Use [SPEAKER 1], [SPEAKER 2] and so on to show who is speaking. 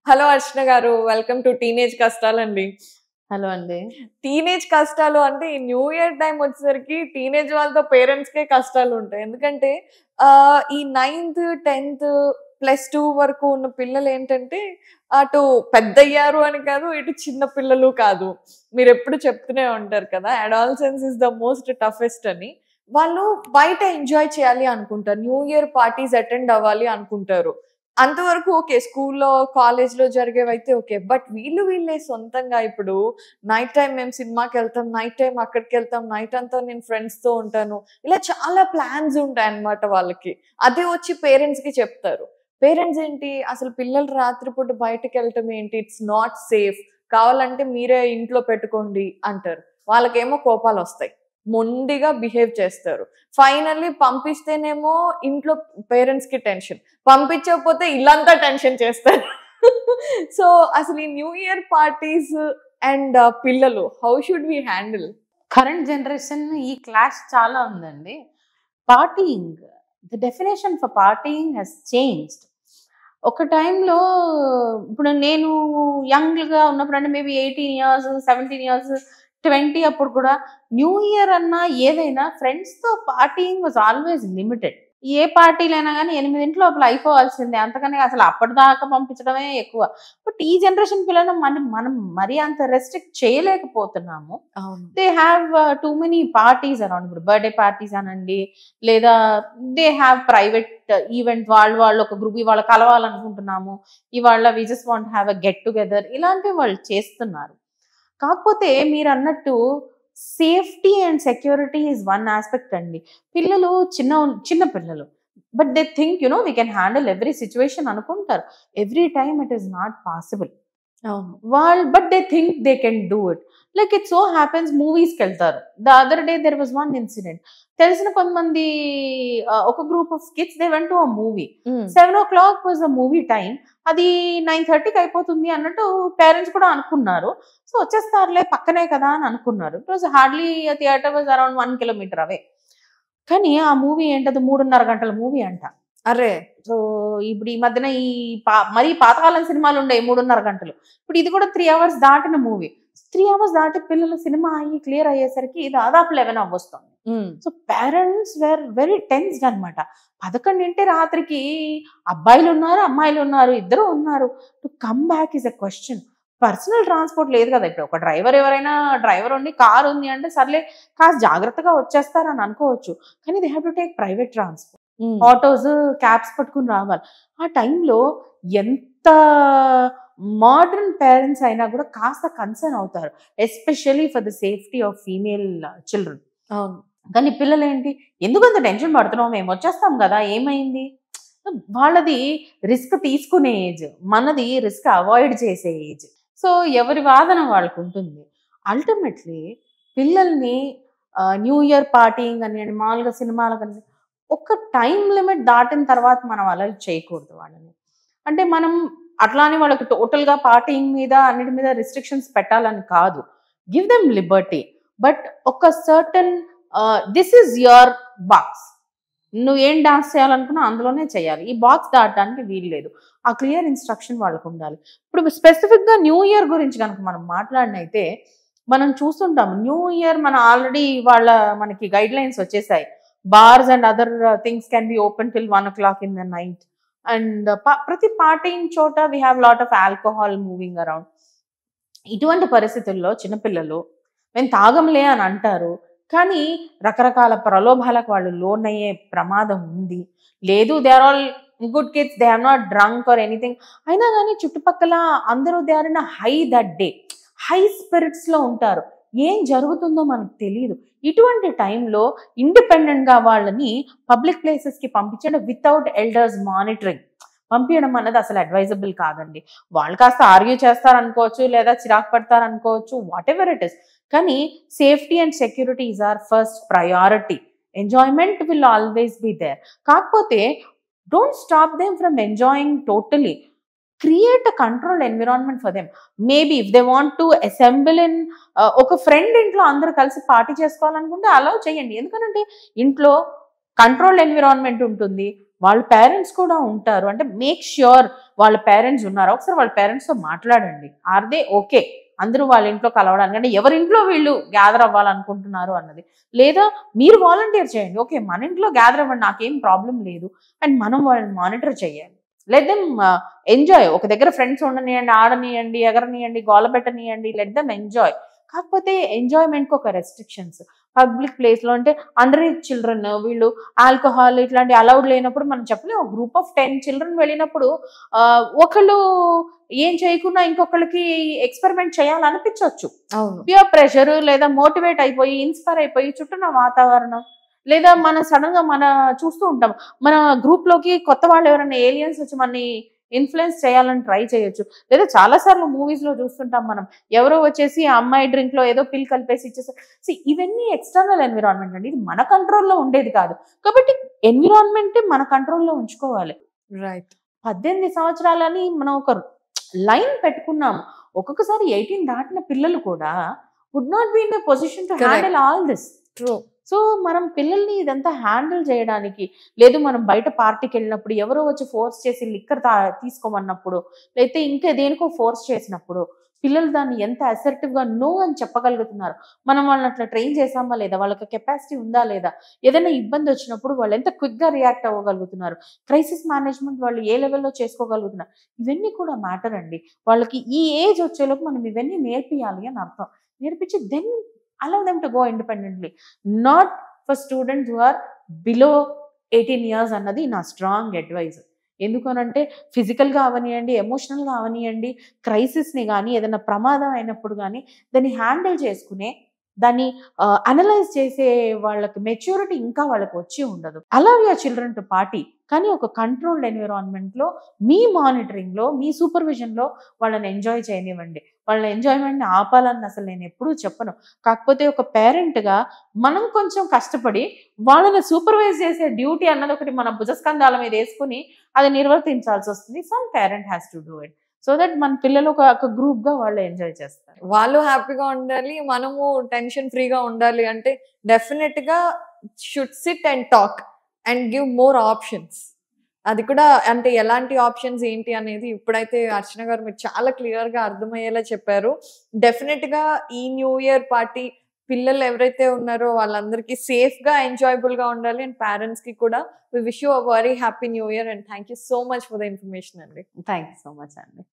[SPEAKER 1] Hello అర్చన గారు, welcome to teenage కష్టాలండి.
[SPEAKER 2] Hello అండి.
[SPEAKER 1] Teenage కష్టాలు అంటే ఈ న్యూ ఇయర్ టైం వచ్చేసరికి టీనేజ్ వాళ్ళతో పేరెంట్స్‌కే కష్టాలు ఉంటాయి. ఎందుకంటే ఈ 9థ్, 10థ్, +2 వరకు ఉన్న పిల్లలు ఏంటంటే అటు పెద్దయ్యారు అని కాదు, ఇటు చిన్న పిల్లలు కాదు. మీరెప్పుడు చెప్తూనే ఉంటారు కదా! Adolescence is the most toughest అని. వాళ్ళు బయట ఎంజాయ్ చేయాలి అనుకుంటారు. న్యూ ఇయర్ పార్టీస్ అటెండ్ అవ్వాలి అనుకుంటారు. అంతవరకు ఓకే. స్కూల్లో, కాలేజ్‌లో జరిగేవైతే ఓకే. బట్ వీళ్ళే సొంతంగా ఇప్పుడు నైట్ టైమ్ మేము సినిమాకెళ్తాం, నైట్ టైమ్ అక్కడికెళ్తాం, నైట్ అంతా నేను ఫ్రెండ్స్‌తో ఉంటాను. ఇలా చాలా ప్లాన్స్ ఉంటాయన్నమాట వాళ్ళకి. అదే వచ్చి పేరెంట్స్‌కి చెప్తారు. పేరెంట్స్ ఏంటి, అసలు పిల్లలు రాత్రిపూట బయటకెళ్ళటం ఏంటి? It's not safe. కావాలంటే మీరే ఇంట్లో పెట్టుకోండి అంటారు. వాళ్ళకేమో కోపాలొస్తాయి. మొండిగా బిహేవ్ చేస్తారు. ఫైనల్లీ పంపిస్తేనేమో ఇంట్లో పేరెంట్స్‌కి టెన్షన్. పంపించకపోతే ఇల్లంతా టెన్షన్ చేస్తారు. సో, అసలు ఈ న్యూ ఇయర్ పార్టీస్ అండ్ పిల్లలు how should we handle?
[SPEAKER 2] Current generation ఈ క్లాష్ చాలా ఉందండి. Partying, the definition for partying has changed. ఒక టైంలో ఇప్పుడు నేను యంగ్‌గా ఉన్నప్పుడు అంటే మేబీ 18 ఇయర్స్, 17 ఇయర్స్, 20 అప్పుడు కూడా న్యూ ఇయర్ అన్నా ఏదైనా ఫ్రెండ్స్‌తో పార్టీయింగ్ వాజ్ ఆల్వేస్ లిమిటెడ్. ఏ పార్టీలైనా గానీ 8 లోపల అయిపోవాల్సిందే. అంతకని అసలు అప్పటిదాకా పంపించడమే ఎక్కువ. బట్ ఈ జనరేషన్ పిల్లలను మనం మరీ అంత రెస్ట్రిక్ట్ చేయలేకపోతున్నాము.
[SPEAKER 1] అవును.
[SPEAKER 2] They have too many parties around. ఇప్పుడు బర్త్‌డే పార్టీస్ అనండి, లేదా దే హ్యావ్ ప్రైవేట్ ఈవెంట్. వాళ్ళు ఒక గ్రూప్ ఇవాళ కలవాలనుకుంటున్నాము, ఇవాళ we just want have a get together, ఇలాంటివి వాళ్ళు చేస్తున్నారు. కాకపోతే మీరన్నట్టు safety and security is one aspect అండి. పిల్లలు చిన్న పిల్లలు, but they think we can handle every situation అనుకుంటారు. Every time it is not possible.
[SPEAKER 1] అవును.
[SPEAKER 2] But they think they can do it. Like it so happens మూవీస్కి వెళ్తారు. The other day there was one incident. తెలిసిన కొంతమంది ఒక group of kids they went to a movie. 7 o'clock was the movie time. అది 9:30కి అయిపోతుంది అన్నట్టు parents కూడా అనుకున్నారు. సో వచ్చేస్తారులే పక్కనే కదా అని అనుకున్నారు. It was hardly theatre was around 1 kilometer అవే. కానీ ఆ మూవీ ఏంటది 3.5 గంటల మూవీ అంట.
[SPEAKER 1] అరే!
[SPEAKER 2] సో ఇప్పుడు ఈ మధ్యన మరీ పాతకాలం సినిమాలు ఉండేవి 3.5 గంటలు. ఇప్పుడు ఇది కూడా 3 hours దాటిన మూవీ. 3 hours దాటి పిల్లలు సినిమా అయ్యి క్లియర్ అయ్యేసరికి దాదాపు 11 అవ్వొస్తుంది. So parents were very tensed అనమాట. 11 రాత్రికి అబ్బాయిలు ఉన్నారు, అమ్మాయిలు ఉన్నారు, ఇద్దరు ఉన్నారు. To come back is a question. Personal transport లేదు కదా. ఇప్పుడు ఒక డ్రైవర్ ఉండి కార్ ఉంది అంటే సర్లే కాస్త జాగ్రత్తగా వచ్చేస్తారని అనుకోవచ్చు. కానీ they have to take private transport, autos, cabs పట్టుకుని రావాలి. ఆ టైంలో ఎంత మోడర్న్ పేరెంట్స్ అయినా కూడా కాస్త కన్సర్న్ అవుతారు, especially for the safety of female children.
[SPEAKER 1] అవును.
[SPEAKER 2] కానీ పిల్లలు ఏంటి, ఎందుకంత టెన్షన్ పడుతున్నావు, మేము వచ్చేస్తాం కదా, ఏమైంది? వాళ్ళది రిస్క్ తీసుకునే ఏజ్, మనది రిస్క్ అవాయిడ్ చేసే ఏజ్. సో ఎవరి వాదన వాళ్ళకు ఉంటుంది. అల్టిమేట్లీ పిల్లల్ని న్యూ ఇయర్ పార్టీయింగ్ అని మామూలుగా సినిమాలు కానీ ఒక టైం లిమిట్ దాటిన తర్వాత మనం అలా చేయకూడదు వాళ్ళని. అంటే మనం అట్లానే వాళ్ళకి టోటల్గా పార్టీయింగ్ మీద అన్నిటి మీద రిస్ట్రిక్షన్స్ పెట్టాలని కాదు. గివ్ దెమ్ లిబర్టీ, బట్ ఒక certain this is your box, నువ్వు ఏం డాన్స్ చేయాలనుకున్నా అందులోనే చేయాలి, ఈ బాక్స్ దాటడానికి వీలు లేదు. ఆ క్లియర్ ఇన్స్ట్రక్షన్ వాళ్ళకు ఉండాలి. ఇప్పుడు స్పెసిఫిక్గా న్యూ ఇయర్ గురించి కనుక మనం మాట్లాడినైతే మనం చూస్తుంటాం, న్యూ ఇయర్ మన ఆల్రెడీ మనకి గైడ్ లైన్స్ వచ్చేసాయి. Bars and other things can be open till 1 o'clock in the night. And ప్రతి పార్టీయింగ్ చోట we have lot of alcohol moving around. ఇటువంటి పరిస్థితుల్లో చిన్నపిల్లలు మేము తాగంలే అని అంటారు, కానీ రకరకాల ప్రలోభాలకు వాళ్ళు లోన్ అయ్యే ప్రమాదం ఉంది. లేదు, they are all good kids, they have not drunk or anything. అయినా కానీ చుట్టుపక్కల అందరూ they are in high that day, high స్పిరిట్స్లో ఉంటారు. ఏం జరుగుతుందో మనకు తెలియదు. ఇటువంటి టైంలో ఇండిపెండెంట్గా వాళ్ళని పబ్లిక్ ప్లేసెస్కి పంపించడం వితౌట్ ఎల్డర్స్ మానిటరింగ్ పంపించడం అన్నది అసలు అడ్వైజబుల్ కాదండి. వాళ్ళు కాస్త ఆర్గ్యూ చేస్తారనుకోవచ్చు, లేదా చిరాకు పడతారనుకోవచ్చు, వాట్ ఎవర్ ఇట్ ఇస్. కానీ safety and security is our first priority. Enjoyment will always be there. కాకపోతే don't stop them from enjoying totally. Create a controlled environment for them. Maybe if they want to assemble in ఒక friend ఇంట్లో అందరూ కలిసి party చేసుకోవాలనుకుంటే allow చేయండి. ఎందుకంటే ఇంట్లో controlled environment ఉంటుంది, వాళ్ళ పేరెంట్స్ కూడా ఉంటారు అంటే మేక్ ష్యూర్ వాళ్ళ పేరెంట్స్ ఉన్నారు, ఒకసారి వాళ్ళ పేరెంట్స్తో మాట్లాడండి. ఆర్ దే ఓకే అందరూ వాళ్ళ ఇంట్లో కలవడానికి, అంటే ఎవరింట్లో వీళ్ళు గ్యాదర్ అవ్వాలనుకుంటున్నారు అన్నది. లేదా మీరు వాలంటీర్ చేయండి, ఓకే మన ఇంట్లో గ్యాదర్ అవ్వండి, నాకేం ప్రాబ్లం లేదు, అండ్ మనం వాళ్ళని మానిటర్ చేయాలి. Let them enjoy. ఒక దగ్గర ఫ్రెండ్స్ ఉండనియండి, ఆడనియండి, ఎగరనియండి, గోల పెట్టనియండి, లెట్ దెమ్ ఎంజాయ్. కాకపోతే ఎంజాయ్మెంట్కి ఒక రెస్ట్రిక్షన్స్. పబ్లిక్ ప్లేస్లో అంటే అండర్ ఏజ్ చిల్డ్రన్ వీళ్ళు ఆల్కహాల్ ఇట్లాంటి అలౌడ్ లేనప్పుడు మనం చెప్పలేము. ఒక గ్రూప్ ఆఫ్ 10 చిల్డ్రన్ వెళ్ళినప్పుడు ఒకళ్ళు ఏం చేయకుండా ఇంకొకళ్ళకి ఎక్స్పెరిమెంట్ చేయాలనిపించవచ్చు. ప్యూర్ ప్రెషర్ లేదా మోటివేట్ అయిపోయి ఇన్స్పైర్ అయిపోయి చుట్టూన్న వాతావరణం, లేదా మన సడన్ గా మన చూస్తూ ఉంటాం మన గ్రూప్ లోకి కొత్త వాళ్ళు ఎవరైనా ఏలియన్స్ వచ్చి మనని ఇన్ఫ్లుయెన్స్ చేయాలని ట్రై చేయొచ్చు. లేదా చాలా సార్లు మూవీస్ లో చూస్తుంటాం మనం, ఎవరో వచ్చేసి ఆ అమ్మాయి డ్రింక్ లో ఏదో పిల్ కలిపేసి ఇచ్చేసి. ఇవన్నీ ఎక్స్టర్నల్ ఎన్విరాన్మెంట్ అండి, ఇది మన కంట్రోల్లో ఉండేది కాదు. కాబట్టి ఎన్విరాన్మెంట్ మన కంట్రోల్లో ఉంచుకోవాలి.
[SPEAKER 1] రైట్.
[SPEAKER 2] 18 సంవత్సరాలని మనం ఒక లైన్ పెట్టుకున్నాము. ఒక్కొక్కసారి 18 దాటిన పిల్లలు కూడా would not be in a position to handle all this.
[SPEAKER 1] True.
[SPEAKER 2] So మనం పిల్లల్ని ఇదంతా హ్యాండిల్ చేయడానికి, లేదు మనం బయట పార్టీకి వెళ్ళినప్పుడు ఎవరో వచ్చి ఫోర్స్ చేసి లిక్కర్ తీసుకోమన్నప్పుడు, లేకపోతే ఇంకా దేనికో ఫోర్స్ చేసినప్పుడు పిల్లలు దాన్ని ఎంత అసర్టివ్గా నో అని చెప్పగలుగుతున్నారు, మనం వాళ్ళని అట్లా ట్రైన్ చేసామా లేదా, వాళ్ళకి కెపాసిటీ ఉందా లేదా, ఏదైనా ఇబ్బంది వచ్చినప్పుడు వాళ్ళు ఎంత క్విక్గా రియాక్ట్ అవ్వగలుగుతున్నారు, క్రైసిస్ మేనేజ్మెంట్ వాళ్ళు ఏ లెవెల్లో చేసుకోగలుగుతున్నారు, ఇవన్నీ కూడా మ్యాటర్ అండి. వాళ్ళకి ఈ ఏజ్ వచ్చేలోపు మనం ఇవన్నీ నేర్పియాలి అని అర్థం. నేర్పించి then allow them to go independently, not for students who are below 18 years అన్నది నా స్ట్రాంగ్ అడ్వైజ్. ఎందుకనంటే ఫిజికల్గా అవనియండి, ఎమోషనల్గా అవనియండి, క్రైసిస్ని కానీ ఏదైనా ప్రమాదం అయినప్పుడు కానీ దాన్ని హ్యాండిల్ చేసుకునే, దాన్ని అనలైజ్ చేసే వాళ్ళకి మెచ్యూరిటీ ఇంకా వాళ్ళకి వచ్చి ఉండదు. Allow your children to party, కానీ ఒక కంట్రోల్డ్ ఎన్విరాన్మెంట్లో మీ మానిటరింగ్లో మీ సూపర్విజన్లో వాళ్ళని ఎంజాయ్ చేయనివ్వండి. వాళ్ళ ఎంజాయ్మెంట్ని ఆపాలని అసలు నేను ఎప్పుడూ చెప్పను. కాకపోతే ఒక పేరెంట్గా మనం కొంచెం కష్టపడి వాళ్ళని సూపర్వైజ్ చేసే డ్యూటీ అన్నది ఒకటి మన భుజస్కంధాల మీద వేసుకుని అది నిర్వర్తించాల్సి వస్తుంది. Some parent has to do it so that మన పిల్లలు ఒక గ్రూప్గా వాళ్ళు ఎంజాయ్ చేస్తారు.
[SPEAKER 1] వాళ్ళు హ్యాపీగా ఉండాలి, మనము టెన్షన్ ఫ్రీగా ఉండాలి. అంటే డెఫినెట్గా should SIT and talk and give more options. అది కూడా అంటే ఎలాంటి ఆప్షన్స్ ఏంటి అనేది ఇప్పుడైతే అర్చన గారు మీరు చాలా క్లియర్గా అర్థమయ్యేలా చెప్పారు. డెఫినెట్గా ఈ న్యూ ఇయర్ పార్టీ పిల్లలు ఎవరైతే ఉన్నారో వాళ్ళందరికీ సేఫ్గా ఎంజాయబుల్గా ఉండాలి. అండ్ పేరెంట్స్కి కూడా we wish you a very happy new year and thank you so much for the information అండి.
[SPEAKER 2] థ్యాంక్ యూ సో మచ్ అండి.